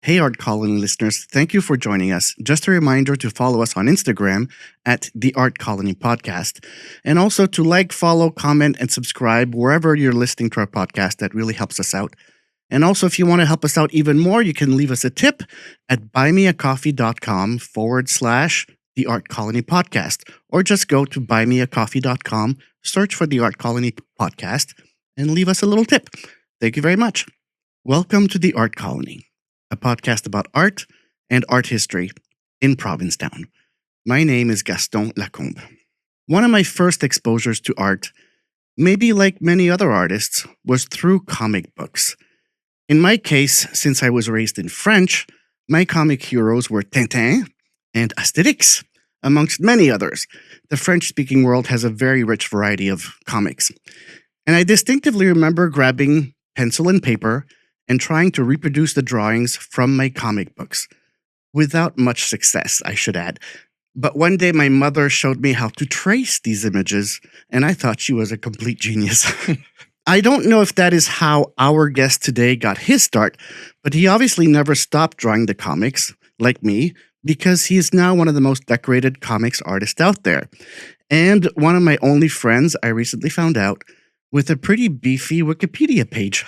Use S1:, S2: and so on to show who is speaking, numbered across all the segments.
S1: Hey, Art Colony listeners, thank you for joining us. Just a reminder to follow us on Instagram at the Art Colony Podcast, and also to like, follow, comment, and subscribe wherever you're listening to our podcast. That really helps us out. And also, if you want to help us out even more, you can leave us a tip at buymeacoffee.com/ the Art Colony Podcast, or just go to buymeacoffee.com, search for the Art Colony Podcast, and leave us a little tip. Thank you very much. Welcome to the Art Colony, a podcast about art and art history in Provincetown. My name is Gaston Lacombe. One of my first exposures to art, maybe like many other artists, was through comic books. In my case, since I was raised in French, my comic heroes were Tintin and Astérix, amongst many others. The French-speaking world has a very rich variety of comics. And I distinctively remember grabbing pencil and paper and trying to reproduce the drawings from my comic books. Without much success, I should add. But one day my mother showed me how to trace these images, and I thought she was a complete genius. I don't know if that is how our guest today got his start, but he obviously never stopped drawing the comics, like me, because he is now one of the most decorated comics artists out there. And one of my only friends, I recently found out, with a pretty beefy Wikipedia page.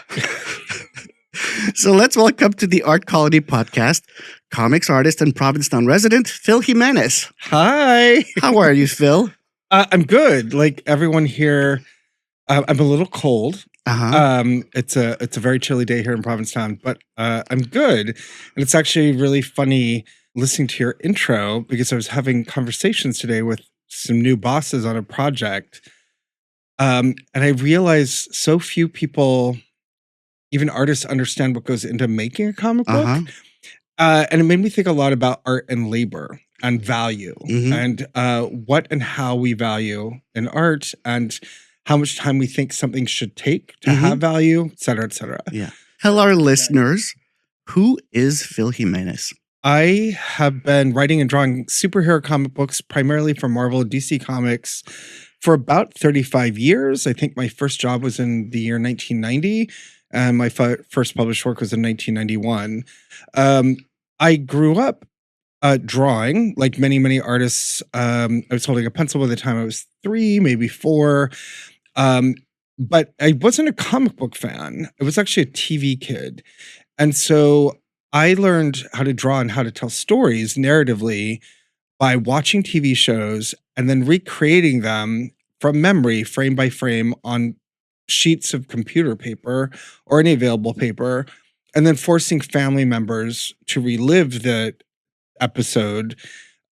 S1: So let's welcome to the Art Colony Podcast, comics artist and Provincetown resident, Phil Jimenez.
S2: Hi.
S1: How are you, Phil?
S2: I'm good. Like everyone here, I'm a little cold. It's a very chilly day here in Provincetown, but I'm good. And it's actually really funny listening to your intro because I was having conversations today with some new bosses on a project. And I realized so few people, even artists, understand what goes into making a comic book. And it made me think a lot about art and labor and value and what and how we value in art and how much time we think something should take to have value, et cetera, et cetera.
S1: Yeah. Tell our listeners, who is Phil Jimenez?
S2: I have been writing and drawing superhero comic books primarily for Marvel and DC Comics for about 35 years. I think my first job was in the year 1990. And my first published work was in 1991. I grew up drawing, like many, many artists. I was holding a pencil by the time I was 3, maybe 4. But I wasn't a comic book fan. I was actually a TV kid. And so I learned how to draw and how to tell stories narratively by watching TV shows and then recreating them from memory, frame by frame, on sheets of computer paper or any available paper, and then forcing family members to relive the episode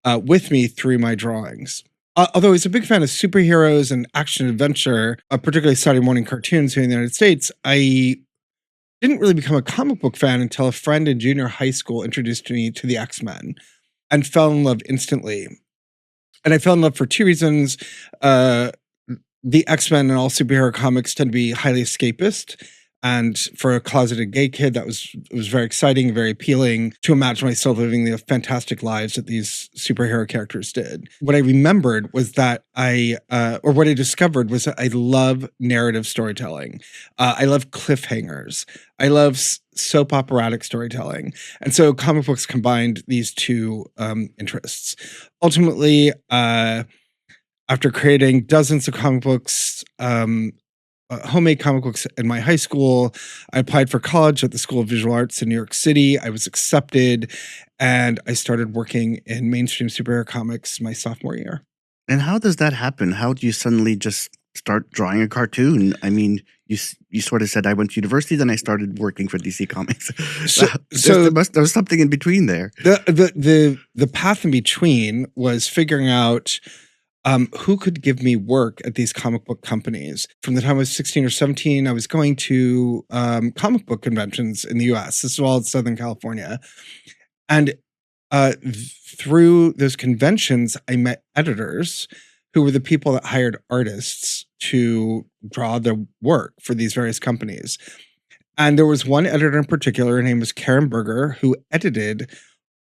S2: with me through my drawings. Although I was a big fan of superheroes and action adventure, particularly Saturday morning cartoons here in the United States, I didn't really become a comic book fan until a friend in junior high school introduced me to the X-Men and fell in love instantly. And I fell in love for 2 reasons. The X-Men and all superhero comics tend to be highly escapist. And for a closeted gay kid, it was very exciting, very appealing to imagine myself living the fantastic lives that these superhero characters did. What I remembered was that what I discovered was that I love narrative storytelling. I love cliffhangers. I love soap operatic storytelling. And so comic books combined these two interests. Ultimately, after creating dozens of comic books, homemade comic books in my high school, I applied for college at the School of Visual Arts in New York City. I was accepted, and I started working in mainstream superhero comics my sophomore year.
S1: And how does that happen? How do you suddenly just start drawing a cartoon? I mean, you sort of said I went to university, then I started working for DC Comics. So there was something in between there.
S2: The path in between was figuring out who could give me work at these comic book companies. From the time I was 16 or 17, I was going to comic book conventions in the US. This is all in Southern California. And through those conventions, I met editors who were the people that hired artists to draw their work for these various companies. And there was one editor in particular, her name was Karen Berger, who edited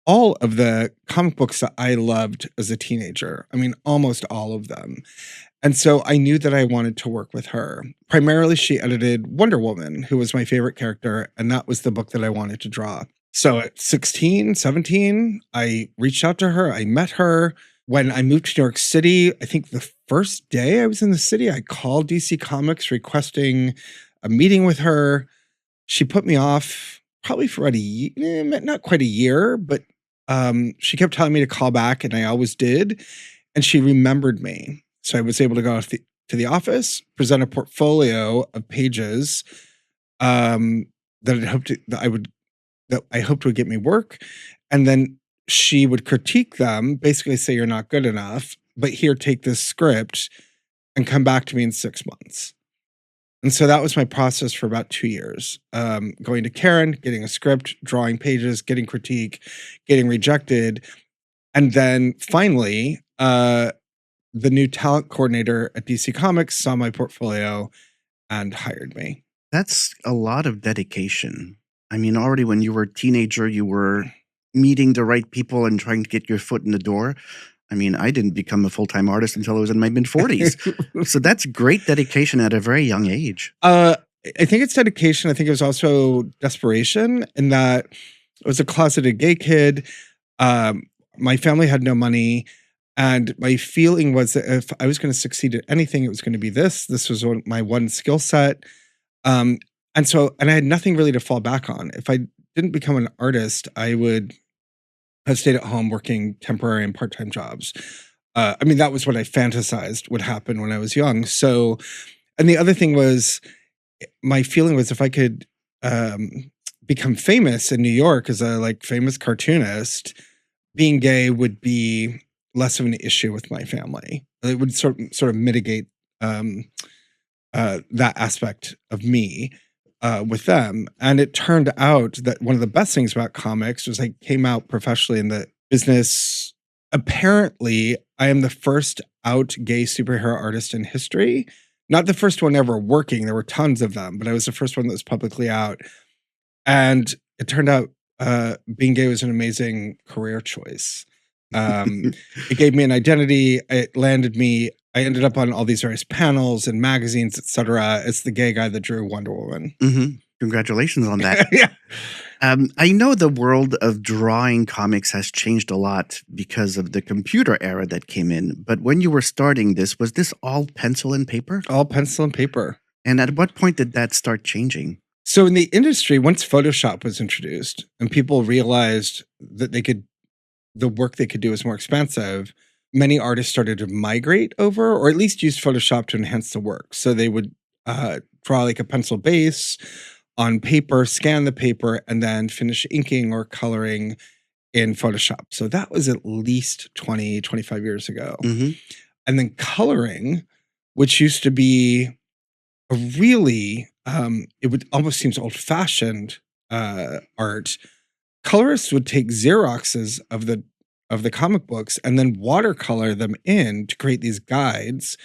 S2: all of the comic books that I loved as a teenager. I mean, almost all of them. And so I knew that I wanted to work with her. Primarily, she edited Wonder Woman, who was my favorite character, and that was the book that I wanted to draw. So at 16, 17, I reached out to her. I met her. When I moved to New York City, I think the first day I was in the city, I called DC Comics requesting a meeting with her. She put me off probably for about a year, not quite a year, but she kept telling me to call back, and I always did. And she remembered me. So I was able to go to the office, present a portfolio of pages that I hoped would get me work. And then she would critique them, basically say, you're not good enough, but here, take this script and come back to me in 6 months. And so that was my process for about 2 years. Going to Karen, getting a script, drawing pages, getting critique, getting rejected. And then finally, the new talent coordinator at DC Comics saw my portfolio and hired me.
S1: That's a lot of dedication. I mean, already when you were a teenager, you were meeting the right people and trying to get your foot in the door. I mean, I didn't become a full-time artist until I was in my mid-40s. So that's great dedication at a very young age.
S2: I think it's dedication. I think it was also desperation, in that I was a closeted gay kid. My family had no money. And my feeling was that if I was going to succeed at anything, it was going to be this. This was my one skill set. And I had nothing really to fall back on. If I didn't become an artist, I would have stayed at home working temporary and part-time jobs. I mean, that was what I fantasized would happen when I was young. So, and the other thing was, my feeling was if I could become famous in New York as a famous cartoonist, being gay would be less of an issue with my family. It would sort of mitigate that aspect of me with them. And it turned out that one of the best things about comics was I came out professionally in the business. Apparently, I am the first out gay superhero artist in history. Not the first one ever working. There were tons of them, but I was the first one that was publicly out. And it turned out being gay was an amazing career choice. It gave me an identity. It landed me. I ended up on all these various panels and magazines, etc. It's the gay guy that drew Wonder Woman.
S1: Mm-hmm. Congratulations on that.
S2: Yeah.
S1: I know the world of drawing comics has changed a lot because of the computer era that came in. But when you were starting this, was this all pencil and paper?
S2: All pencil and paper.
S1: And at what point did that start changing?
S2: So in the industry, once Photoshop was introduced and people realized that the work they could do was more expensive, many artists started to migrate over, or at least use Photoshop to enhance the work. So they would draw a pencil base on paper, scan the paper, and then finish inking or coloring in Photoshop. So that was at least 20, 25 years ago.
S1: Mm-hmm.
S2: And then coloring, which used to be a really, it would almost seem old-fashioned art. Colorists would take Xeroxes of the comic books and then watercolor them in to create these guides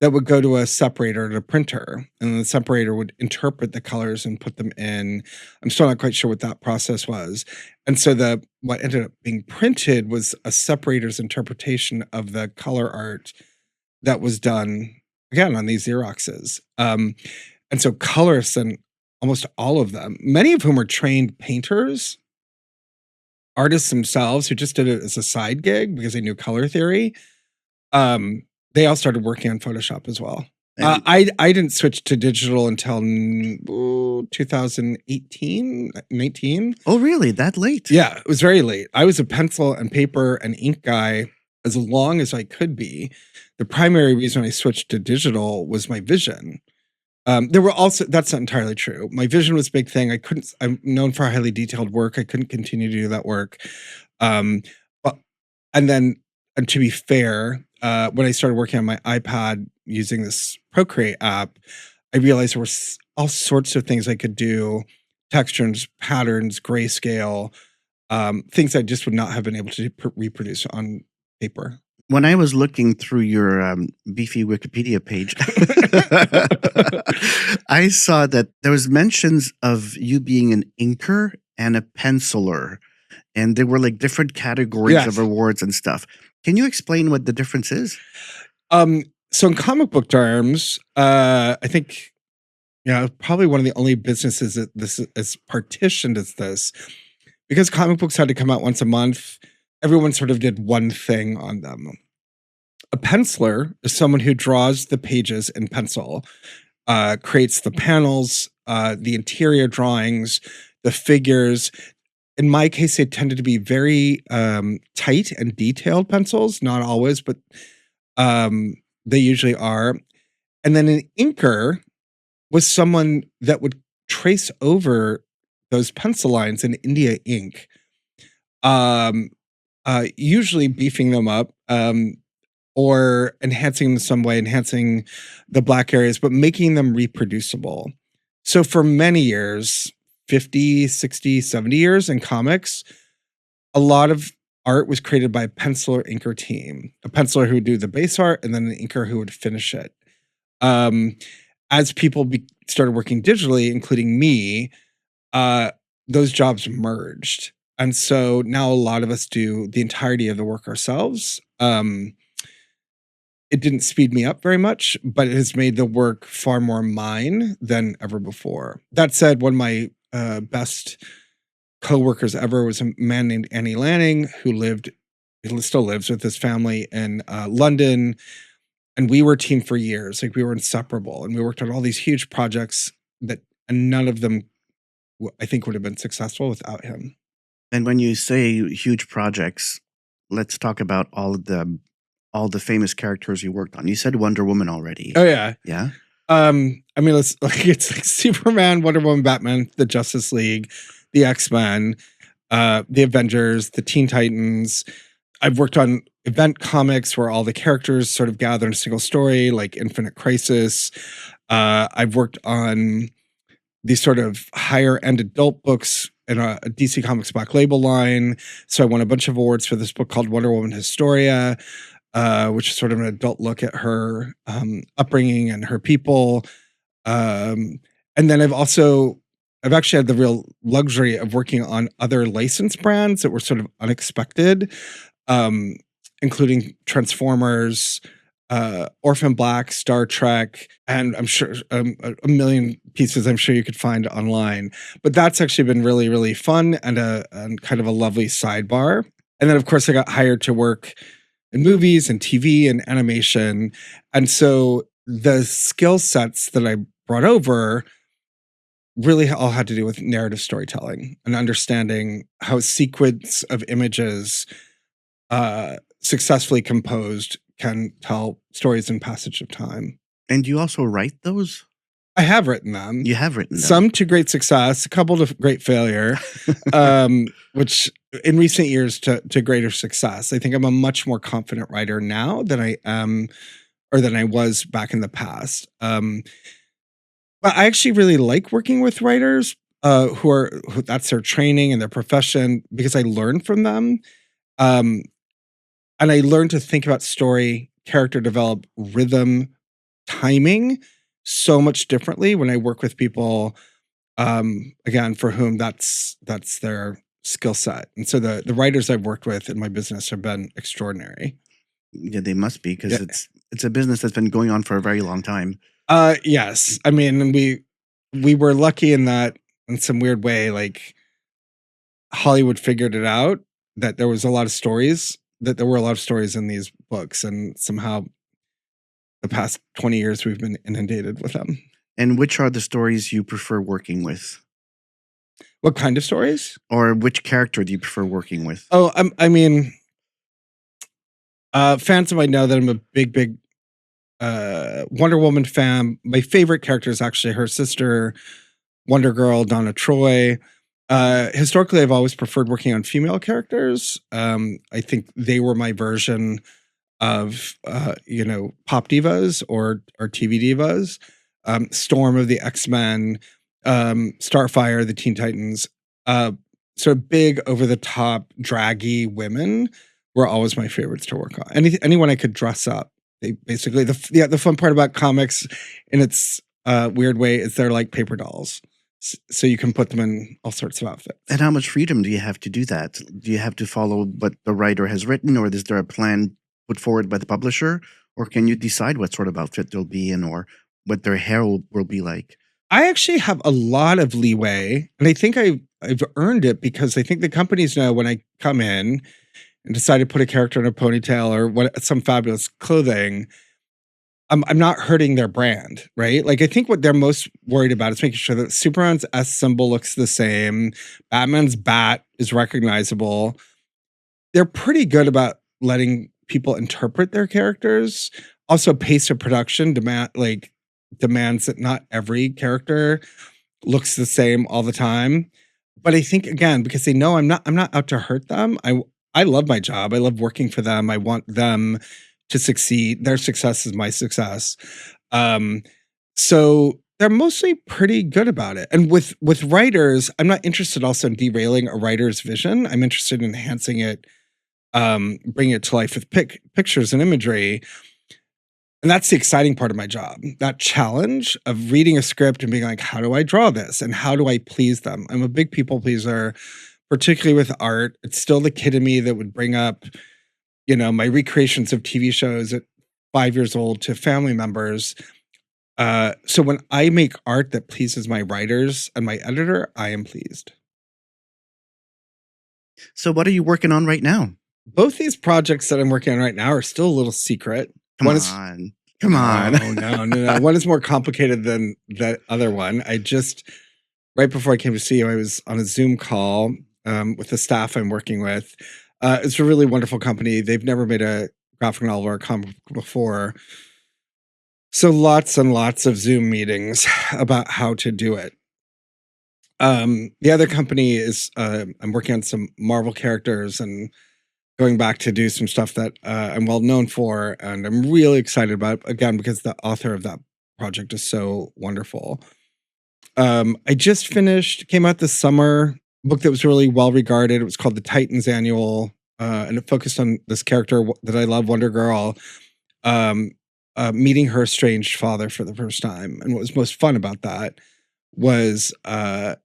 S2: that would go to a separator and a printer. And the separator would interpret the colors and put them in. I'm still not quite sure what that process was. And so what ended up being printed was a separator's interpretation of the color art that was done, again, on these Xeroxes. And so colorists, and almost all of them, many of whom are trained painters, artists themselves who just did it as a side gig because they knew color theory, they all started working on Photoshop as well. I didn't switch to digital until 2018, 19.
S1: Oh, really? That late?
S2: Yeah, it was very late. I was a pencil and paper and ink guy as long as I could be. The primary reason I switched to digital was my vision. There were also, that's not entirely true. My vision was a big thing. I'm known for highly detailed work. I couldn't continue to do that work. And to be fair, when I started working on my iPad using this Procreate app, I realized there were all sorts of things I could do: textures, patterns, grayscale, things I just would not have been able to reproduce on paper.
S1: When I was looking through your beefy Wikipedia page, I saw that there was mentions of you being an inker and a penciler, and there were different categories of awards and stuff. Can you explain what the difference is?
S2: So in comic book terms, I think, probably one of the only businesses that this is partitioned as this. because comic books had to come out once a month, everyone sort of did one thing on them. A penciler is someone who draws the pages in pencil, creates the panels, the interior drawings, the figures. In my case, they tended to be very tight and detailed pencils. Not always, but they usually are. And then an inker was someone that would trace over those pencil lines in India ink, um, usually beefing them up, or enhancing them in some way, enhancing the black areas, but making them reproducible. So for many years, 50, 60, 70 years in comics, a lot of art was created by a penciler inker team, a penciler who would do the base art and then an inker who would finish it. As people started working digitally, including me, those jobs merged. And so now a lot of us do the entirety of the work ourselves. It didn't speed me up very much, but it has made the work far more mine than ever before. That said, one of my best co-workers ever was a man named Annie Lanning, he still lives with his family in London. And we were a team for years. Like, we were inseparable, and we worked on all these huge projects and none of them, I think, would have been successful without him.
S1: And when you say huge projects, let's talk about all the famous characters you worked on. You said Wonder Woman already.
S2: Oh yeah.
S1: Yeah.
S2: I mean, it's like Superman, Wonder Woman, Batman, the Justice League, the X-Men, the Avengers, the Teen Titans. I've worked on event comics where all the characters sort of gather in a single story, like Infinite Crisis. I've worked on these sort of higher end adult books in a DC Comics Black Label line. So I won a bunch of awards for this book called Wonder Woman Historia, which is sort of an adult look at her upbringing and her people. And then I've actually had the real luxury of working on other licensed brands that were sort of unexpected, including Transformers, Orphan Black, Star Trek, and I'm sure a million pieces I'm sure you could find online. But that's actually been really, really fun and kind of a lovely sidebar. And then, of course, I got hired to work in movies and TV and animation. And so the skill sets that I brought over really all had to do with narrative storytelling and understanding how a sequence of images successfully composed can tell stories in passage of time.
S1: And you also write those?
S2: I have written them.
S1: You have written them.
S2: Some to great success, a couple to great failure, which in recent years to greater success. I think I'm a much more confident writer now than I am, or than I was back in the past. But I actually really like working with writers who that's their training and their profession, because I learn from them. And I learned to think about story, character develop, rhythm, timing so much differently when I work with people, again, for whom that's their skill set. And so the writers I've worked with in my business have been extraordinary.
S1: Yeah, they must be, because it's a business that's been going on for a very long time.
S2: Yes. I mean, we were lucky in that, in some weird way, like Hollywood figured it out that there were a lot of stories in these books, and somehow the past 20 years we've been inundated with them.
S1: And which are the stories you prefer working with?
S2: What kind of stories?
S1: Or which character do you prefer working with?
S2: Oh, I mean, fans of mine know that I'm a big Wonder Woman fan. My favorite character is actually her sister, Wonder Girl, Donna Troy. Historically, I've always preferred working on female characters. I think they were my version of, pop divas or TV divas. Storm of the X-Men, Starfire, the Teen Titans, sort of big, over-the-top, draggy women were always my favorites to work on. Anyone I could dress up. They basically, the fun part about comics in its weird way is they're like paper dolls. So you can put them in all sorts of outfits.
S1: And how much freedom do you have to do that? Do you have to follow what the writer has written, or is there a plan put forward by the publisher? Or can you decide what sort of outfit they'll be in, or what their hair will be like?
S2: I actually have a lot of leeway, and I think I've earned it because I think the companies know when I come in and decide to put a character in a ponytail or what some fabulous clothing, I'm not hurting their brand, right? Like I think what they're most worried about is making sure that Superman's S symbol looks the same, Batman's bat is recognizable. They're pretty good about letting people interpret their characters. Also, pace of production demands that not every character looks the same all the time. But I think again, because they know I'm not out to hurt them. I love my job. I love working for them. I want them to succeed. Their success is my success. Um, so they're mostly pretty good about it. And with writers, I'm not interested also in derailing a writer's vision. I'm interested in enhancing it, bringing it to life with pictures and imagery. And that's the exciting part of my job, that challenge of reading a script and being like, how do I draw this? And how do I please them? I'm a big people pleaser, particularly with art. It's still the kid in me that would bring up, my recreations of TV shows at 5 years old to family members. So when I make art that pleases my writers and my editor, I am pleased.
S1: So, what are you working on right now?
S2: Both these projects that I'm working on right now are still a little secret.
S1: Come
S2: One
S1: on. Come on.
S2: No. One is more complicated than the other one. Right before I came to see you, I was on a Zoom call with the staff I'm working with. It's a really wonderful company. They've never made a graphic novel or a comic book before. So lots and lots of Zoom meetings about how to do it. The other company is I'm working on some Marvel characters and going back to do some stuff that I'm well known for, and I'm really excited about, again, because the author of that project is so wonderful. I just came out this summer, a book that was really well regarded. It was called The Titans Annual, and it focused on this character that I love, Wonder Girl, meeting her estranged father for the first time. And what was most fun about that was I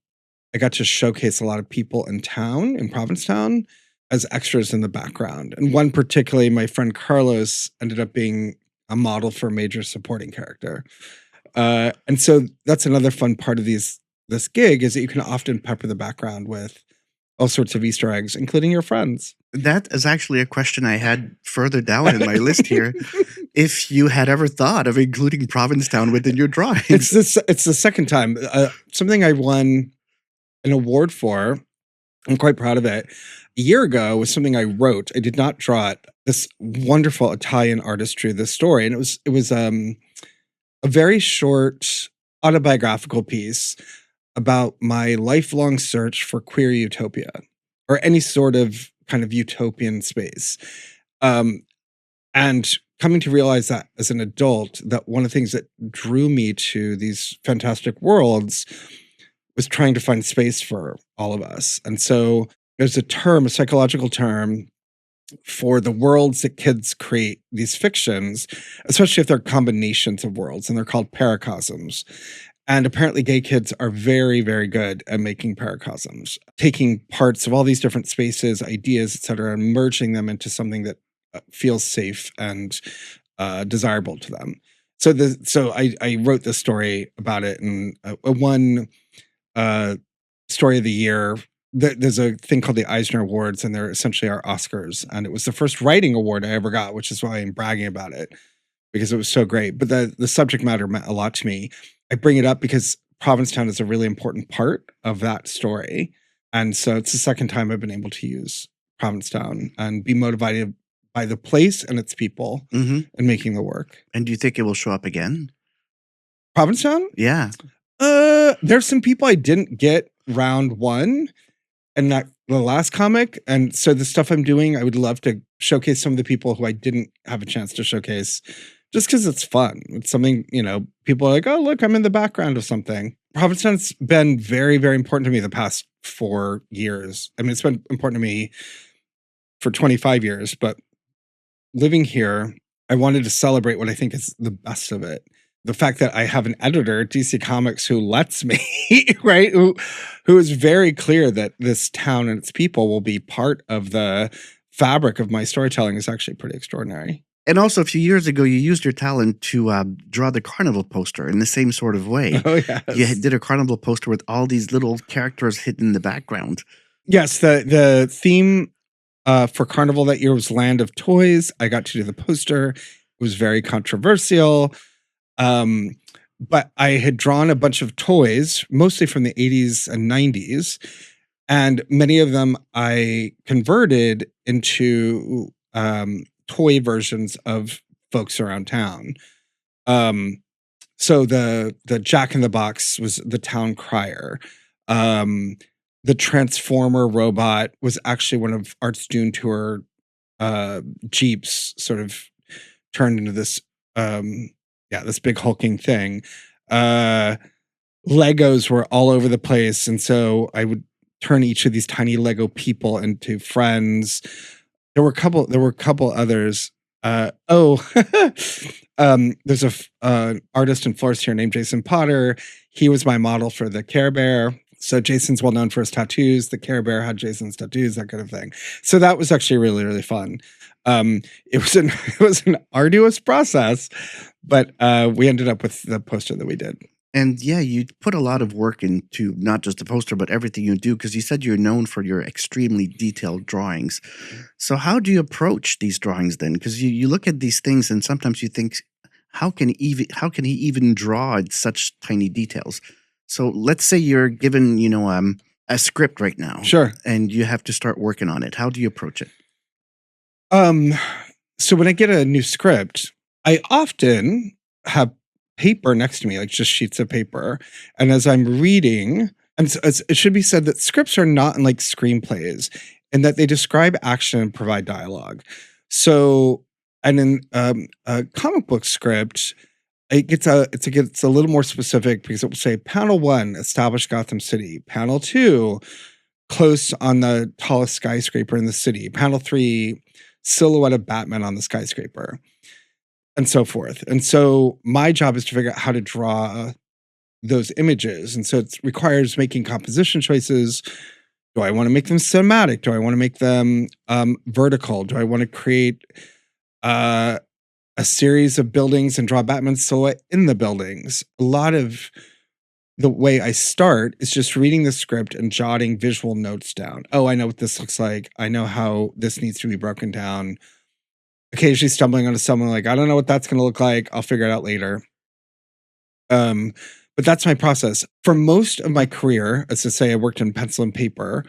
S2: got to showcase a lot of people in Provincetown, as extras in the background. And one particularly, my friend Carlos ended up being a model for a major supporting character. And so that's another fun part of this gig, is that you can often pepper the background with all sorts of Easter eggs, including your friends.
S1: That is actually a question I had further down in my list here. If you had ever thought of including Provincetown within your drawings.
S2: It's the second time. Something I won an award for. I'm quite proud of it. A year ago was something I wrote. I did not draw it. This wonderful Italian artist drew this story, and it was a very short autobiographical piece about my lifelong search for queer utopia, or any sort of kind of utopian space. And coming to realize that as an adult, that one of the things that drew me to these fantastic worlds was trying to find space for all of us. And so there's a psychological term for the worlds that kids create, these fictions, especially if they're combinations of worlds, and they're called paracosms. And apparently gay kids are very, very good at making paracosms, taking parts of all these different spaces, ideas, etc., and merging them into something that feels safe and desirable to them. So I wrote this story about it, and one story of the year. There's a thing called the Eisner Awards, and they're essentially our Oscars. And it was the first writing award I ever got, which is why I'm bragging about it, because it was so great. But the subject matter meant a lot to me. I bring it up because Provincetown is a really important part of that story. And so it's the second time I've been able to use Provincetown and be motivated by the place and its people in making the work.
S1: And do you think it will show up again?
S2: Provincetown?
S1: Yeah.
S2: There's some people I didn't get round one and the last comic. And so the stuff I'm doing, I would love to showcase some of the people who I didn't have a chance to showcase, just because it's fun. It's something, people are like, oh, look, I'm in the background of something. Provincetown's been very, very important to me the past 4 years. I mean, it's been important to me for 25 years, but living here, I wanted to celebrate what I think is the best of it. The fact that I have an editor at DC Comics who lets me, right? Who is very clear that this town and its people will be part of the fabric of my storytelling is actually pretty extraordinary.
S1: And also, a few years ago, you used your talent to draw the carnival poster in the same sort of way.
S2: Oh,
S1: You
S2: yes.
S1: did a carnival poster with all these little characters hidden in the background.
S2: Yes, the theme for Carnival that year was Land of Toys. I got to do the poster. It was very controversial. Um, but I had drawn a bunch of toys, mostly from the 80s and 90s, and many of them I converted into toy versions of folks around town. Um, so the Jack in the Box was the town crier. Um, the Transformer robot was actually one of Art's Dune Tour Jeeps, sort of turned into this this big hulking thing. Uh Legos were all over the place, and so I would turn each of these tiny Lego people into friends. There were a couple others. Oh, there's an artist and florist here named Jason Potter. He was my model for the Care Bear. So Jason's well known for his tattoos. The Care Bear had Jason's tattoos, that kind of thing. So that was actually really, really fun. It was an arduous process, but we ended up with the poster that we did.
S1: And yeah, you put a lot of work into not just the poster, but everything you do, because you said you're known for your extremely detailed drawings. So how do you approach these drawings then? Because you look at these things and sometimes you think, how can he even draw in such tiny details? So let's say you're given, a script right now.
S2: Sure.
S1: And you have to start working on it. How do you approach it?
S2: So when I get a new script, I often have paper next to me, like just sheets of paper. And as I'm reading, and it should be said that scripts are not like screenplays, and that they describe action and provide dialogue. So, and in a comic book script, it gets a little more specific because it will say panel 1, establish Gotham City. Panel 2, close on the tallest skyscraper in the city. Panel 3, silhouette of Batman on the skyscraper, and so forth. And so my job is to figure out how to draw those images. And so it requires making composition choices. Do I want to make them cinematic? Do I want to make them vertical? Do I want to create a series of buildings and draw Batman's silhouette in the buildings? A lot of the way I start is just reading the script and jotting visual notes down. Oh, I know what this looks like. I know how this needs to be broken down. Occasionally stumbling onto someone like, I don't know what that's going to look like. I'll figure it out later. But that's my process. For most of my career, as to say, I worked in pencil and paper.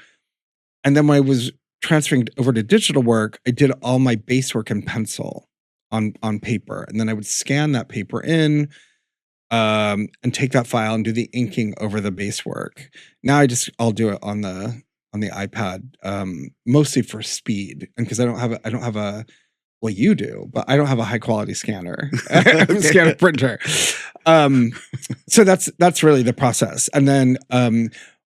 S2: And then when I was transferring over to digital work, I did all my base work in pencil on paper. And then I would scan that paper in and take that file and do the inking over the base work. Now I'll do it on the iPad, mostly for speed. And because I don't have a well, you do, but I don't have a high quality scanner. Scanner printer. So that's really the process. And then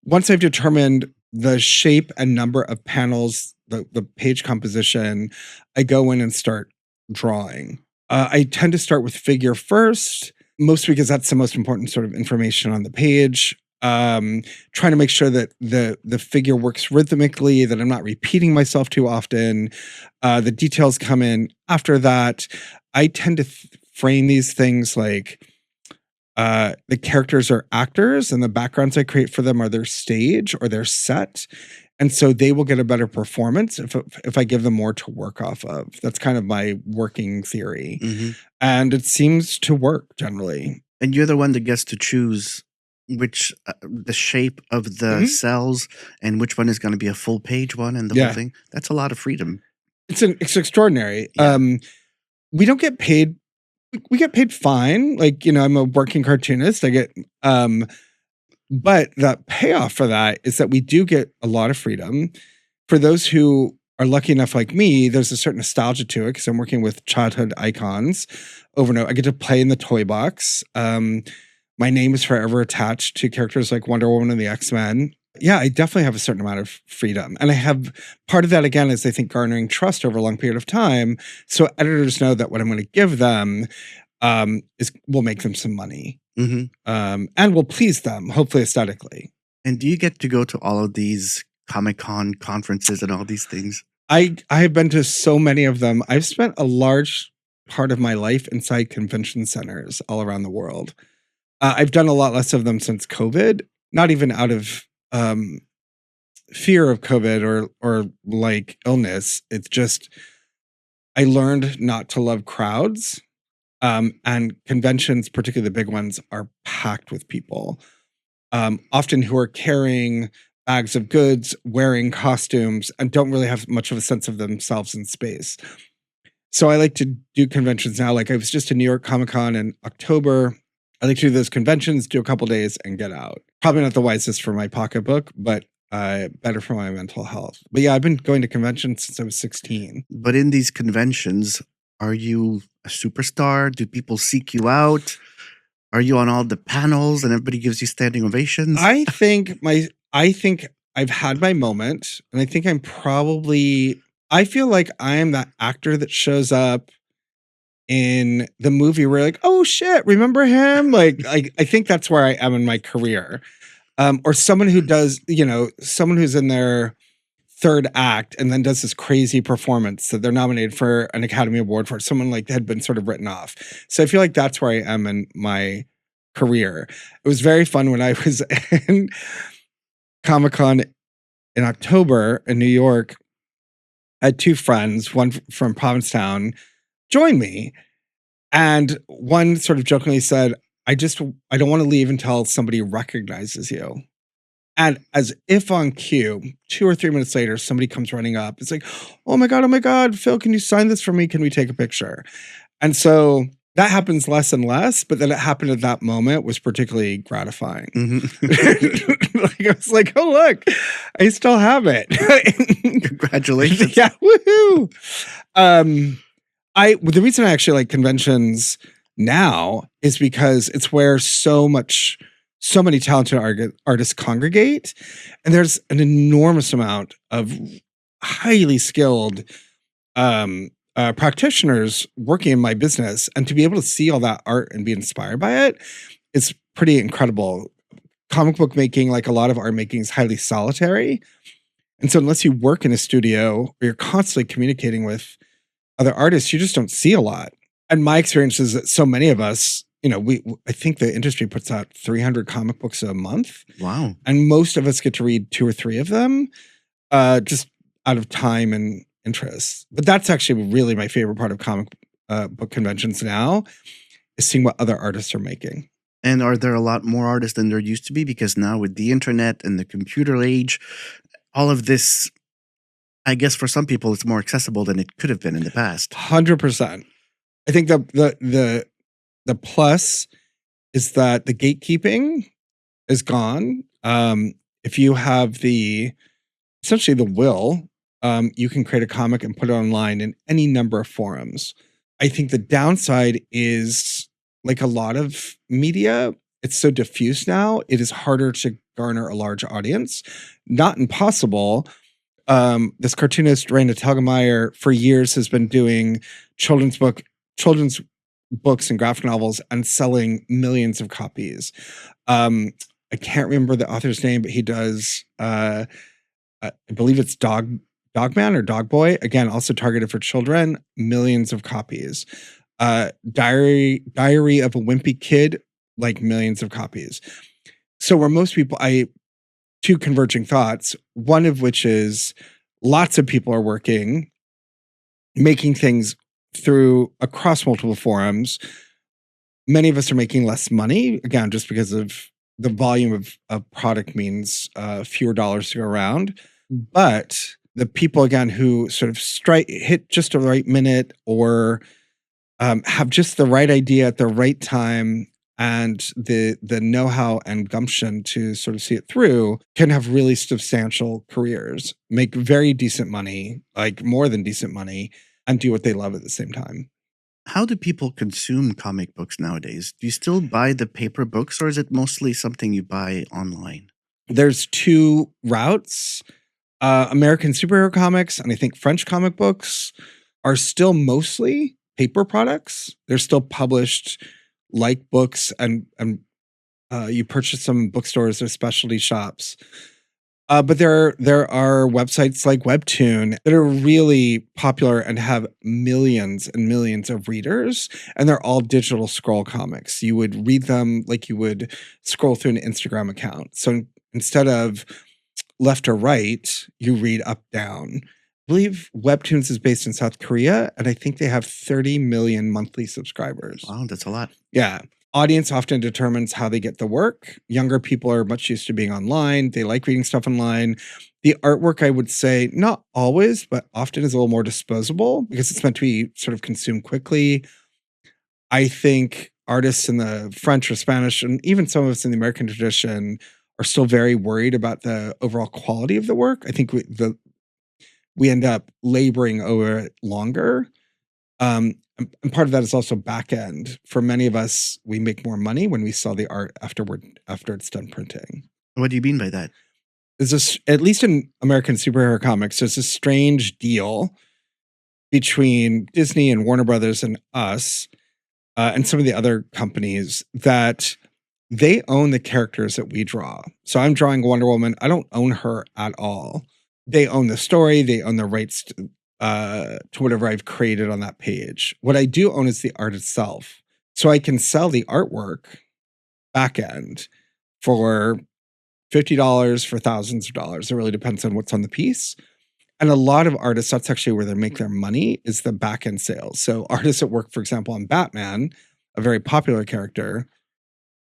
S2: once I've determined the shape and number of panels, the page composition, I go in and start drawing. I tend to start with figure first, mostly because that's the most important sort of information on the page. Trying to make sure that the figure works rhythmically, that I'm not repeating myself too often. The details come in after that. I tend to frame these things like the characters are actors and the backgrounds I create for them are their stage or their set. And so they will get a better performance if I give them more to work off of. That's kind of my working theory.
S1: Mm-hmm.
S2: And it seems to work generally.
S1: And you're the one that gets to choose which the shape of the cells and which one is going to be a full page one and the whole thing. That's a lot of freedom.
S2: It's extraordinary.
S1: Yeah.
S2: We don't get paid. We get paid fine. Like, I'm a working cartoonist. I get, but the payoff for that is that we do get a lot of freedom. For those who are lucky enough like me, there's a certain nostalgia to it because I'm working with childhood icons over and over. I get to play in the toy box. My name is forever attached to characters like Wonder Woman and the X-Men. Yeah, I definitely have a certain amount of freedom. And I have part of that, again, is I think garnering trust over a long period of time. So editors know that what I'm going to give them will make them some money. And will please them, hopefully aesthetically.
S1: And do you get to go to all of these Comic-Con conferences and all these things?
S2: I have been to so many of them. I've spent a large part of my life inside convention centers all around the world. I've done a lot less of them since COVID, not even out of fear of COVID or like illness. It's just I learned not to love crowds. And conventions, particularly the big ones, are packed with people, often who are carrying bags of goods, wearing costumes, and don't really have much of a sense of themselves in space. So I like to do conventions now. Like I was just in New York Comic Con in October. I like to do those conventions, do a couple days, and get out. Probably not the wisest for my pocketbook, but better for my mental health. But yeah, I've been going to conventions since I was 16.
S1: But in these conventions, are you a superstar? Do people seek you out? Are you on all the panels and everybody gives you standing ovations?
S2: I think I've had my moment, and I think I feel like I am that actor that shows up in the movie where you're like, oh shit, remember him? Like I think that's where I am in my career. Or someone who does, someone who's in their third act and then does this crazy performance that they're nominated for an Academy Award for. Someone like had been sort of written off. So I feel like that's where I am in my career. It was very fun when I was in Comic-Con in October in New York. I had two friends, one from Provincetown, join me. And one sort of jokingly said, I don't want to leave until somebody recognizes you. And as if on cue, 2 or 3 minutes later, somebody comes running up. It's like, oh my God, Phil, can you sign this for me? Can we take a picture? And so that happens less and less, but that it happened at that moment was particularly gratifying.
S1: Mm-hmm.
S2: Like, I was like, oh, look, I still have it.
S1: Congratulations.
S2: Yeah, woohoo. The reason I actually like conventions now is because it's where so many talented artists congregate, and there's an enormous amount of highly skilled practitioners working in my business, and to be able to see all that art and be inspired by it is pretty incredible. Comic book making, like a lot of art making, is highly solitary, and so unless you work in a studio or you're constantly communicating with other artists, you just don't see a lot. And my experience is that so many of us, I think the industry puts out 300 comic books a month.
S1: Wow.
S2: And most of us get to read 2 or 3 of them, just out of time and interest. But that's actually really my favorite part of comic book conventions now, is seeing what other artists are making.
S1: And are there a lot more artists than there used to be? Because now with the internet and the computer age, all of this, I guess for some people, it's more accessible than it could have been in the past.
S2: 100%. I think the plus is that the gatekeeping is gone. If you have essentially the will, you can create a comic and put it online in any number of forums. I think the downside is, like a lot of media, it's so diffuse now, it is harder to garner a large audience. Not impossible. This cartoonist, Raina Telgemeier, for years has been doing children's books and graphic novels and selling millions of copies. I can't remember the author's name, but he does, I believe it's Dogman or Dog Boy. Again, also targeted for children, millions of copies. Diary of a Wimpy Kid, like millions of copies. So where most people, two converging thoughts, one of which is lots of people are working, making things across multiple forums. Many of us are making less money, again, just because of the volume of product means fewer dollars to go around. But the people, again, who sort of hit just the right minute or have just the right idea at the right time and the know-how and gumption to sort of see it through, can have really substantial careers, make very decent money, like more than decent money, and do what they love at the same time.
S1: How do people consume comic books nowadays? Do you still buy the paper books, or is it mostly something you buy online?
S2: There's 2 routes. American superhero comics and I think French comic books are still mostly paper products. They're still published like books, and you purchase them in bookstores or specialty shops. But there are websites like Webtoon that are really popular and have millions and millions of readers, and they're all digital scroll comics. You would read them like you would scroll through an Instagram account. So instead of left or right, you read up down. I believe Webtoons is based in South Korea, and I think they have 30 million monthly subscribers.
S1: Wow, that's a lot.
S2: Yeah. Audience often determines how they get the work. Younger people are much used to being online. They like reading stuff online. The artwork, I would say, not always, but often is a little more disposable because it's meant to be sort of consumed quickly. I think artists in the French or Spanish, and even some of us in the American tradition, are still very worried about the overall quality of the work. I think we end up laboring over it longer. And part of that is also back end. For many of us, we make more money when we sell the art after it's done printing.
S1: What do you mean by that?
S2: There's this, at least in American superhero comics, there's a strange deal between Disney and Warner Brothers and us, and some of the other companies that they own the characters that we draw. So I'm drawing Wonder Woman. I don't own her at all. They own the story. They own the rights to whatever I've created on that page. What I do own is the art itself. So I can sell the artwork back end for $50, for thousands of dollars. It really depends on what's on the piece. And a lot of artists, that's actually where they make their money, is the back end sales. So artists that work, for example, on Batman, a very popular character,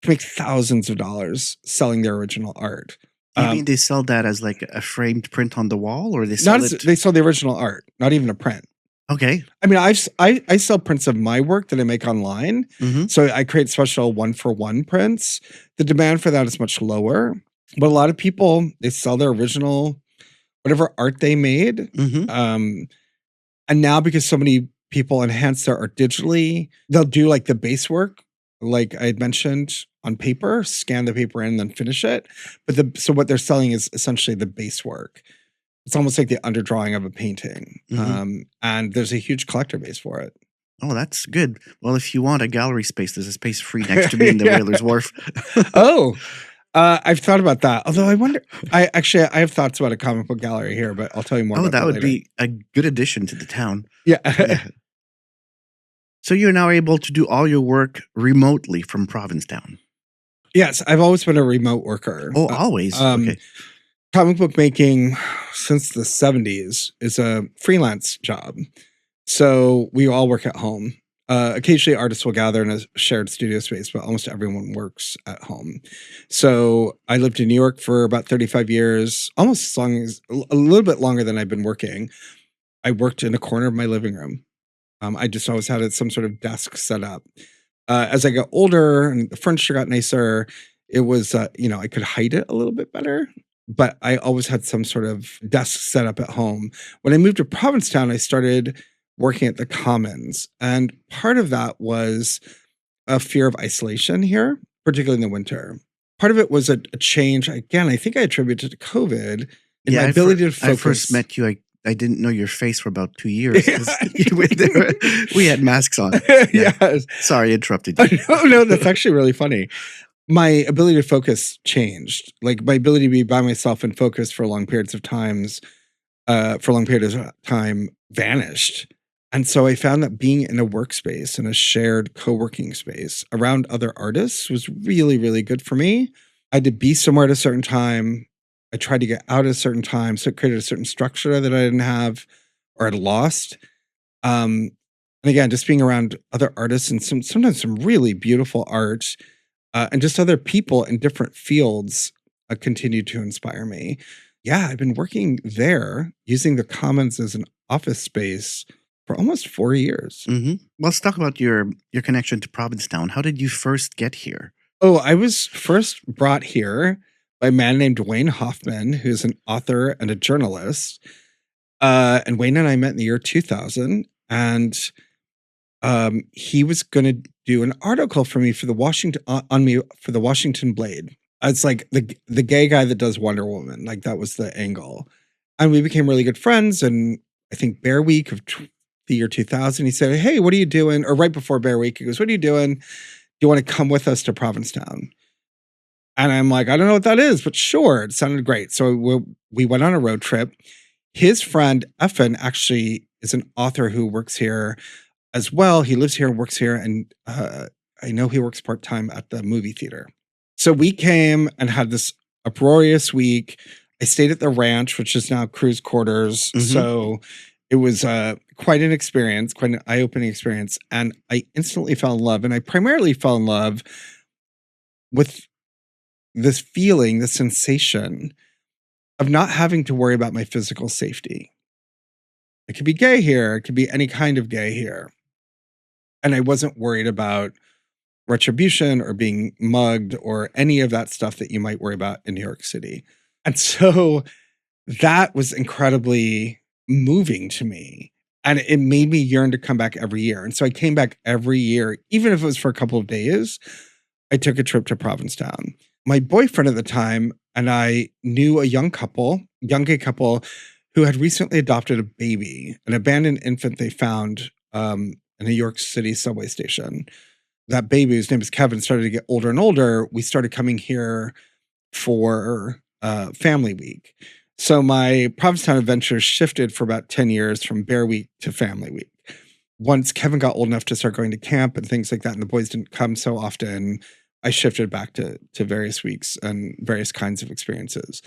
S2: can make thousands of dollars selling their original art.
S1: You mean they sell that as like a framed print on the wall, or they sell it?
S2: They sell the original art, not even a print.
S1: Okay.
S2: I mean, I sell prints of my work that I make online.
S1: Mm-hmm.
S2: So I create special 1-for-1 prints. The demand for that is much lower. But a lot of people, they sell their original, whatever art they made.
S1: Mm-hmm.
S2: And now because so many people enhance their art digitally, they'll do like the base work, like I had mentioned, on paper, scan the paper in, and then finish it. But so what they're selling is essentially the base work. It's almost like the underdrawing of a painting.
S1: Mm-hmm.
S2: And there's a huge collector base for it.
S1: Oh, that's good. Well, if you want a gallery space, there's a space free next to me in the Whalers Wharf.
S2: Oh, I've thought about that. Although I wonder, I have thoughts about a comic book gallery here, but I'll tell you more about that
S1: would
S2: later.
S1: be a good addition to the town.
S2: Yeah.
S1: Yeah. So you're now able to do all your work remotely from Provincetown.
S2: Yes, I've always been a remote worker.
S1: Oh, always? Okay.
S2: Comic book making since the 70s is a freelance job. So we all work at home. Occasionally artists will gather in a shared studio space, but almost everyone works at home. So I lived in New York for about 35 years, almost as long as, a little bit longer than I've been working. I worked in a corner of my living room. I just always had some sort of desk set up. As I got older and the furniture got nicer, it was, I could hide it a little bit better, but I always had some sort of desk set up at home. When I moved to Provincetown, I started working at the Commons. And part of that was a fear of isolation here, particularly in the winter. Part of it was a change. Again, I think I attributed to COVID and my ability to focus.
S1: I first met you, I didn't know your face for about 2 years. We had masks on.
S2: Yeah.
S1: Sorry, I interrupted you.
S2: No, that's actually really funny. My ability to focus changed. Like my ability to be by myself and focus for long periods of time vanished. And so I found that being in a workspace, in a shared co-working space around other artists was really, really good for me. I had to be somewhere at a certain time. I tried to get out at a certain time. So it created a certain structure that I didn't have or had lost. And again, just being around other artists and sometimes some really beautiful art and just other people in different fields continued to inspire me. Yeah, I've been working there using the Commons as an office space for almost 4 years.
S1: Mm-hmm. Let's talk about your connection to Provincetown. How did you first get here?
S2: Oh, I was first brought here by a man named Wayne Hoffman, who's an author and a journalist. And Wayne and I met in the year 2000. And he was going to do an article for me for the Washington Blade. It's like the gay guy that does Wonder Woman. Like that was the angle. And we became really good friends. And I think Bear Week of the year 2000, he said, "Hey, what are you doing?" Or right before Bear Week, he goes, "What are you doing? Do you want to come with us to Provincetown?" And I'm like, I don't know what that is, but sure, it sounded great. So we went on a road trip. His friend Effin actually is an author who works here as well. He lives here and works here, and I know he works part-time at the movie theater. So we came and had this uproarious week. I stayed at the ranch, which is now cruise quarters.
S1: Mhm.
S2: So it was quite an experience, quite an eye-opening experience. And I instantly fell in love. And I primarily fell in love with this feeling, this sensation of not having to worry about my physical safety. It could be gay here. It could be any kind of gay here. And I wasn't worried about retribution or being mugged or any of that stuff that you might worry about in New York City. And so that was incredibly moving to me. And it made me yearn to come back every year. And so I came back every year, even if it was for a couple of days. I took a trip to Provincetown. My boyfriend at the time and I knew a young gay couple, who had recently adopted a baby, an abandoned infant they found in a New York City subway station. That baby, whose name is Kevin, started to get older and older. We started coming here for Family Week. So my Provincetown adventures shifted for about 10 years from Bear Week to Family Week. Once Kevin got old enough to start going to camp and things like that, and the boys didn't come so often, I shifted back to various weeks and various kinds of experiences.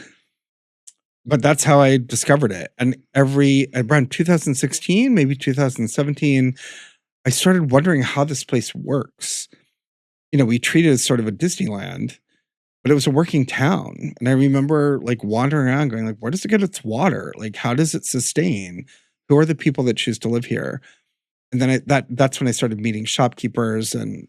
S2: But that's how I discovered it. And around 2016, maybe 2017, I started wondering how this place works. We treat it as sort of a Disneyland, but it was a working town. And I remember like wandering around going like, where does it get its water? Like, how does it sustain? Who are the people that choose to live here? And then that's when I started meeting shopkeepers and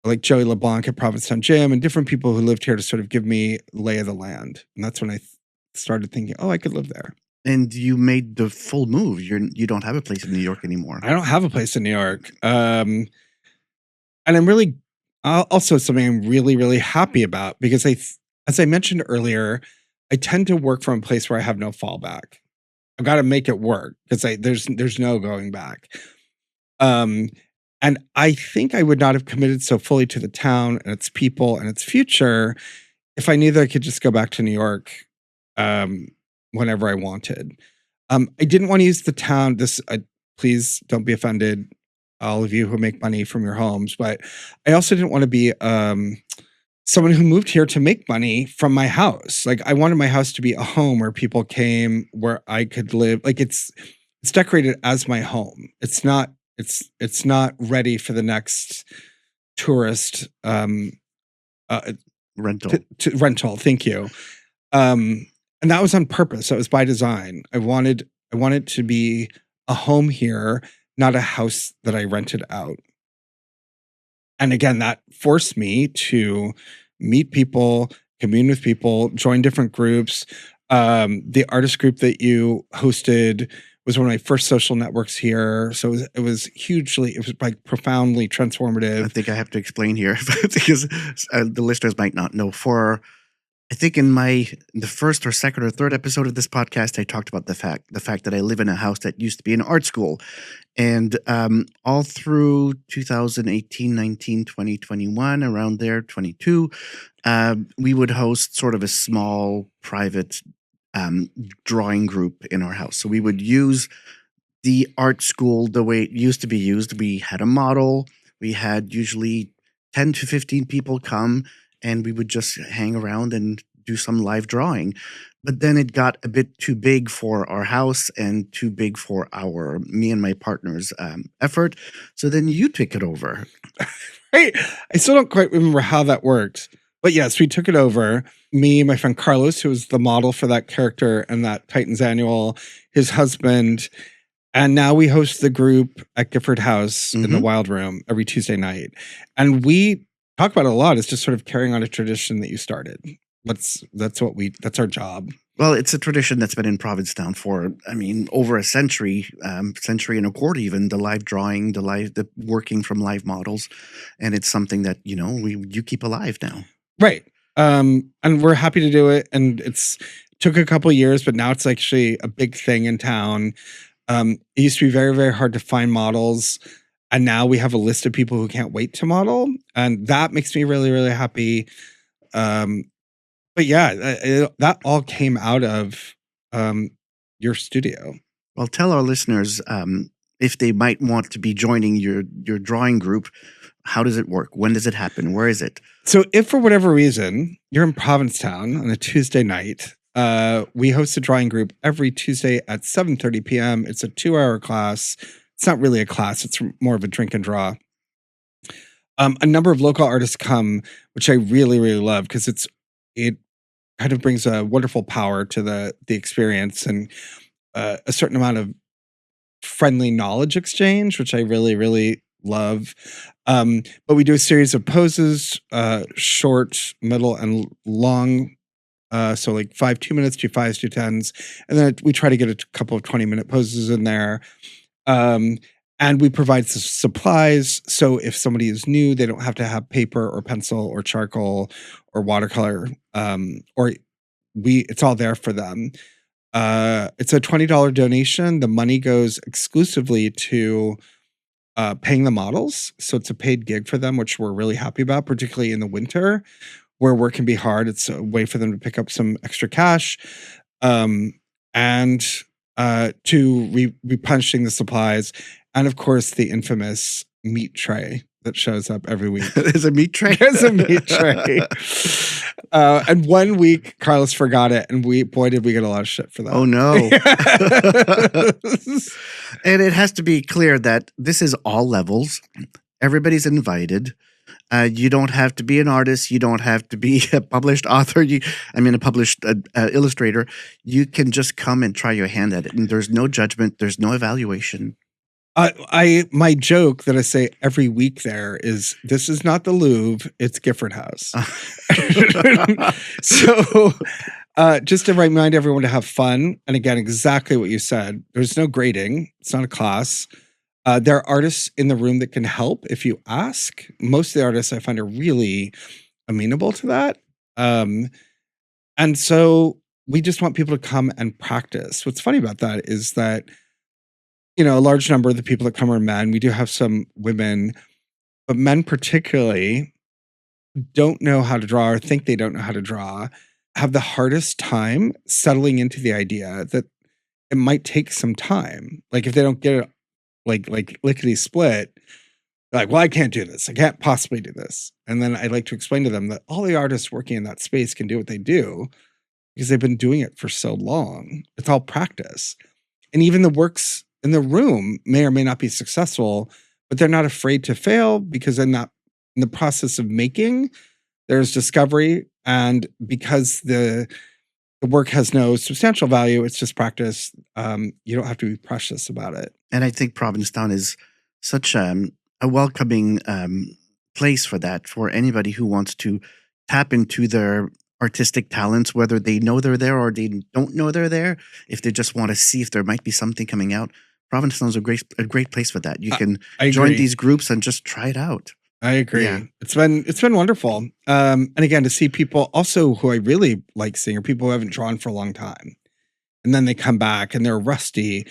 S2: like Joey LeBlanc at Provincetown Gym and different people who lived here to sort of give me lay of the land. And that's when I started thinking, oh, I could live there.
S1: And you made the full move. You don't have a place in New York anymore.
S2: I don't have a place in New York. And I'm really also something I'm really, really happy about because as I mentioned earlier, I tend to work from a place where I have no fallback. I've got to make it work because there's no going back. And I think I would not have committed so fully to the town and its people and its future if I knew that I could just go back to New York whenever I wanted. I didn't want to use the town. Please don't be offended, all of you who make money from your homes. But I also didn't want to be someone who moved here to make money from my house. Like I wanted my house to be a home where people came, where I could live. Like it's decorated as my home. It's not ready for the next tourist
S1: Rental.
S2: Rental. Thank you. And that was on purpose. That was by design. I wanted to be a home here, not a house that I rented out. And again, that forced me to meet people, commune with people, join different groups. The artist group that you hosted was one of my first social networks here. So it was like profoundly transformative.
S1: I think I have to explain here because the listeners might not know. I think in the first or second or third episode of this podcast, I talked about the fact that I live in a house that used to be an art school. And all through 2018, 19, 20, 21, around there, 22, we would host sort of a small private drawing group in our house. So we would use the art school the way it used to be used. We had a model. We had usually 10 to 15 people come, and we would just hang around and do some live drawing. But then it got a bit too big for our house and too big for me and my partner's effort. So then you took it over.
S2: Right. I still don't quite remember how that worked. But yes, we took it over. Me, my friend Carlos, who was the model for that character and that Titans Annual, his husband. And now we host the group at Gifford House in the Wild Room every Tuesday night. And we talk about it a lot. It's just sort of carrying on a tradition that you started. That's our job.
S1: Well, it's a tradition that's been in Provincetown for, over a century and a quarter even, the live drawing, the working from live models. And it's something that, you keep alive now.
S2: Right. And we're happy to do it. And it took a couple of years, but now it's actually a big thing in town. It used to be very, very hard to find models. And now we have a list of people who can't wait to model. And that makes me really, really happy. But yeah, that all came out of your studio.
S1: Well, tell our listeners if they might want to be joining your drawing group. How does it work? When does it happen? Where is it?
S2: So if for whatever reason you're in Provincetown on a Tuesday night, we host a drawing group every Tuesday at 7:30 p.m. It's a 2-hour class. It's not really a class. It's more of a drink and draw. A number of local artists come, which I really, really love because it kind of brings a wonderful power to the experience and a certain amount of friendly knowledge exchange, which I really, really love. But we do a series of poses, short, middle, and long. So like 5 2-minutes, 2 5s, 2 10s. And then we try to get a couple of 20-minute poses in there. And we provide supplies. So if somebody is new, they don't have to have paper or pencil or charcoal or watercolor. It's all there for them. It's a $20 donation. The money goes exclusively to paying the models. So it's a paid gig for them, which we're really happy about, particularly in the winter where work can be hard. It's a way for them to pick up some extra cash and to replenishing the supplies. And of course, the infamous meat tray that shows up every week.
S1: There's a meat tray?
S2: There's a meat tray. And 1 week, Carlos forgot it. And boy, did we get a lot of shit for that.
S1: Oh, no. And it has to be clear that this is all levels. Everybody's invited. You don't have to be an artist. You don't have to be a published author. A published illustrator. You can just come and try your hand at it. And there's no judgment. There's no evaluation.
S2: My joke that I say every week there is, this is not the Louvre, it's Gifford House. So just to remind everyone to have fun. And again, exactly what you said. There's no grading. It's not a class. There are artists in the room that can help if you ask. Most of the artists I find are really amenable to that. And so we just want people to come and practice. What's funny about that is that a large number of the people that come are men. We do have some women, but men particularly don't know how to draw or think they don't know how to draw, have the hardest time settling into the idea that it might take some time. Like if they don't get it like lickety split, they're like, well, I can't do this. I can't possibly do this. And then I like to explain to them that all the artists working in that space can do what they do because they've been doing it for so long. It's all practice. And even the works in the room may or may not be successful, but they're not afraid to fail because in the process of making, there's discovery. And because the work has no substantial value, it's just practice. You don't have to be precious about it.
S1: And I think Provincetown is such a welcoming place for that, for anybody who wants to tap into their artistic talents, whether they know they're there or they don't know they're there. If they just want to see if there might be something coming out, Provincetown is a great place for that. You can join these groups and just try it out.
S2: I agree. Yeah. It's been wonderful. And again, to see people also who I really like seeing are people who haven't drawn for a long time. And then they come back and they're rusty,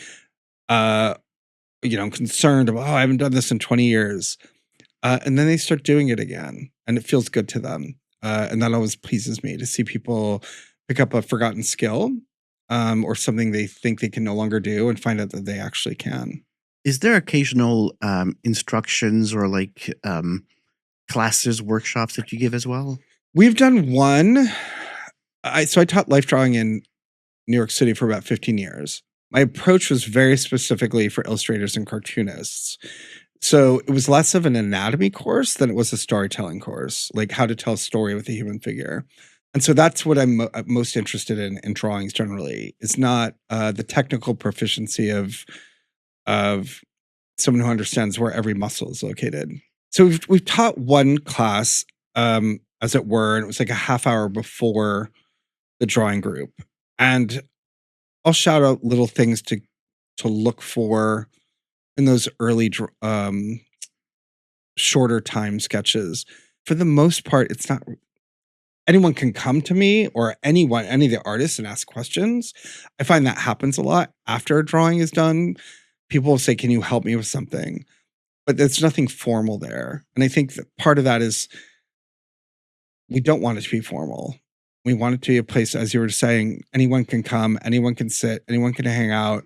S2: concerned about, I haven't done this in 20 years. And then they start doing it again and it feels good to them. And that always pleases me to see people pick up a forgotten skill or something they think they can no longer do and find out that they actually can.
S1: Is there occasional instructions or classes, workshops that you give as well?
S2: We've done one. I taught life drawing in New York City for about 15 years. My approach was very specifically for illustrators and cartoonists. So it was less of an anatomy course than it was a storytelling course, like how to tell a story with a human figure. And so that's what I'm most interested in drawings generally. It's not the technical proficiency of someone who understands where every muscle is located. So we've taught one class, as it were, and it was like a half hour before the drawing group. And I'll shout out little things to look for in those early shorter time sketches. For the most part, it's not anyone can come to me or any of the artists and ask questions. I find that happens a lot after a drawing is done. People will say, can you help me with something? But there's nothing formal there. And I think that part of that is we don't want it to be formal. We want it to be a place, as you were saying, anyone can come, anyone can sit, anyone can hang out.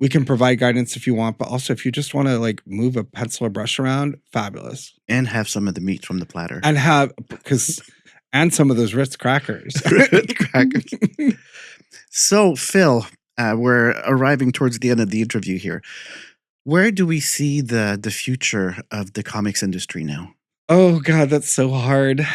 S2: We can provide guidance if you want, but also if you just want to like move a pencil or brush around, fabulous.
S1: And have some of the meat from the platter.
S2: And some of those Ritz crackers.
S1: Crackers. So, Phil, we're arriving towards the end of the interview here. Where do we see the future of the comics industry now?
S2: Oh God, that's so hard.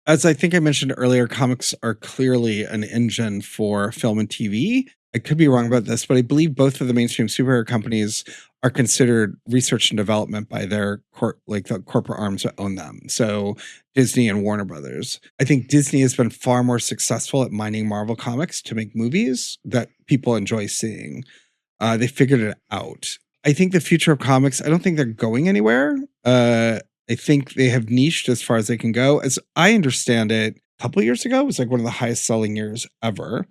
S2: As I think I mentioned earlier, comics are clearly an engine for film and TV. I could be wrong about this, but I believe both of the mainstream superhero companies are considered research and development by their the corporate arms that own them. So Disney and Warner Brothers. I think Disney has been far more successful at mining Marvel comics to make movies that people enjoy seeing. They figured it out. I think the future of comics, I don't think they're going anywhere. I think they have niched as far as they can go. As I understand it, a couple of years ago, it was like one of the highest selling years ever.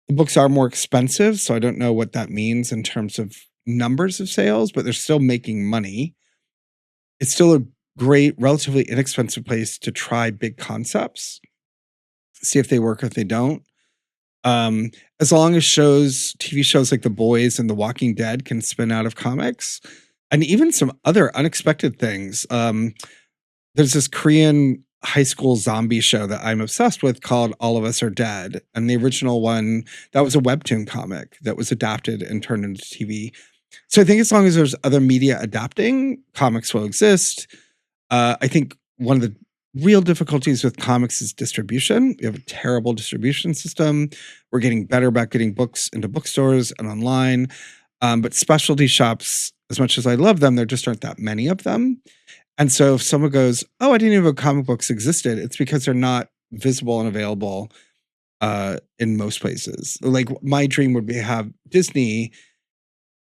S2: The books are more expensive, so I don't know what that means in terms of numbers of sales, but they're still making money. It's still a great, relatively inexpensive place to try big concepts, see if they work or if they don't. As long as TV shows like The Boys and The Walking Dead can spin out of comics, and even some other unexpected things. There's this Korean high school zombie show that I'm obsessed with called All of Us Are Dead. And the original one, that was a webtoon comic that was adapted and turned into TV. So I think as long as there's other media adapting, comics will exist. I think one of the real difficulties with comics is distribution. We have a terrible distribution system. We're getting better about getting books into bookstores and online. But specialty shops, as much as I love them, there just aren't that many of them. And so if someone goes, oh, I didn't even know comic books existed, it's because they're not visible and available in most places. Like my dream would be to have Disney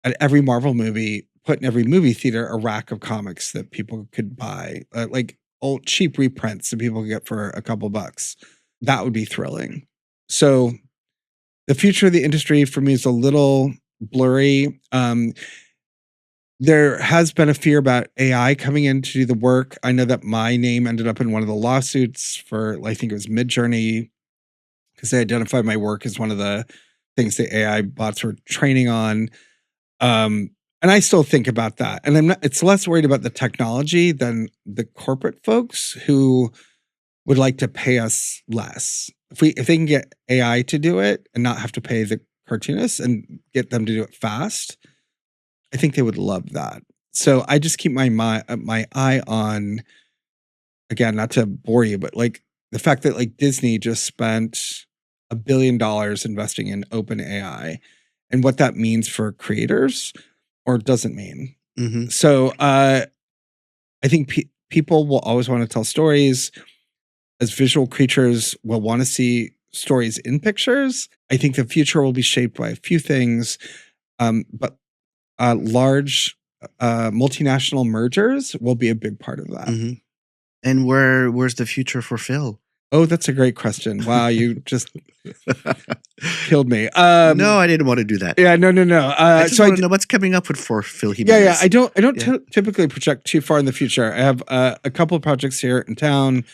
S2: at every Marvel movie, put in every movie theater a rack of comics that people could buy, like old cheap reprints that people could get for a couple bucks. That would be thrilling. So the future of the industry for me is a little blurry. There has been a fear about AI coming in to do the work. I know that my name ended up in one of the lawsuits for, I think it was Midjourney, because they identified my work as one of the things the AI bots were training on. And I still think about that. And it's less worried about the technology than the corporate folks who would like to pay us less. If they can get AI to do it and not have to pay the cartoonists and get them to do it fast, I think they would love that. So I just keep my eye on, again, not to bore you, but like the fact that like Disney just spent $1 billion investing in open AI and what that means for creators or doesn't mean.
S1: Mm-hmm.
S2: So I think people will always want to tell stories. As visual creatures will want to see stories in pictures. I think the future will be shaped by a few things, but large multinational mergers will be a big part of that.
S1: Mm-hmm. And where's the future for Phil?
S2: Oh, that's a great question. Wow, you just killed me.
S1: No, I didn't want to do that.
S2: Yeah, no.
S1: I just want to know what's coming up for Phil Jimenez.
S2: Yeah. I don't typically project too far in the future. I have a couple of projects here in town.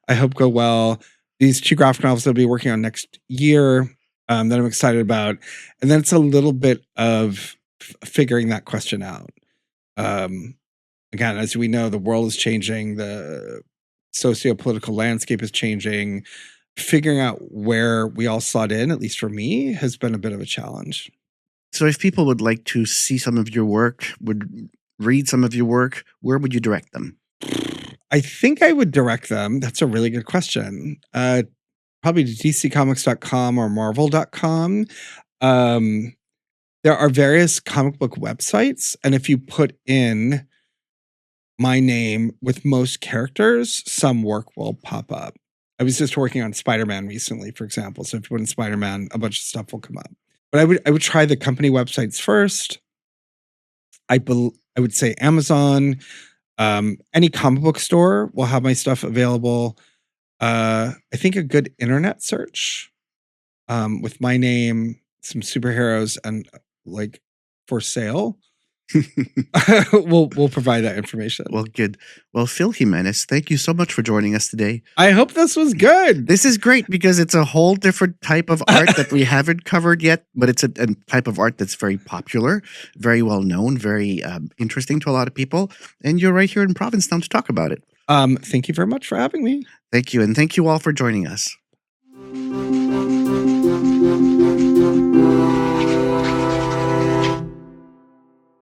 S2: I hope go well. These 2 graphic novels I'll be working on next year that I'm excited about. And then it's a little bit of figuring that question out. Again, as we know, the world is changing. The socio-political landscape is changing. Figuring out where we all slot in, at least for me, has been a bit of a challenge.
S1: So if people would like to see some of your work, would read some of your work, where would you direct them?
S2: I think I would direct them. That's a really good question. Probably to dccomics.com or marvel.com. There are various comic book websites, and if you put in my name with most characters, some work will pop up. I was just working on Spider-Man recently, for example. So if you put in Spider-Man, a bunch of stuff will come up. But I would try the company websites first. I would say Amazon, any comic book store will have my stuff available. I think a good internet search with my name, some superheroes, and like for sale we'll provide that information.
S1: Well, good. Well, Phil Jimenez, thank you so much for joining us today.
S2: I hope this was good.
S1: This is great because it's a whole different type of art that we haven't covered yet, but it's a type of art that's very popular, very well known, very interesting to a lot of people. And you're right here in Provincetown to talk about it.
S2: Thank you very much for having me.
S1: Thank you. And thank you all for joining us.